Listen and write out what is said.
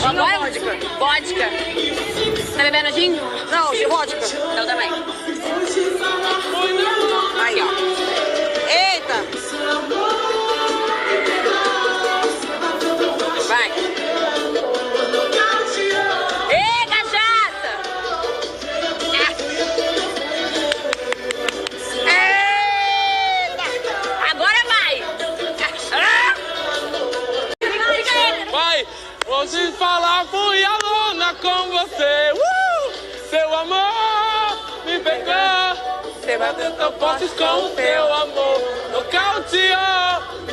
Gin ou vodka? Vodka. Tá bebendo gin? Não, de vodka. Eu também. Aí, ó. Eita! Vai. Ê, cachaça! Eita! Agora vai! Vai, hoje falar fui aluna com você. Seu amor me pegou. Você bateu tão forte com o teu amor. Nocauteou, me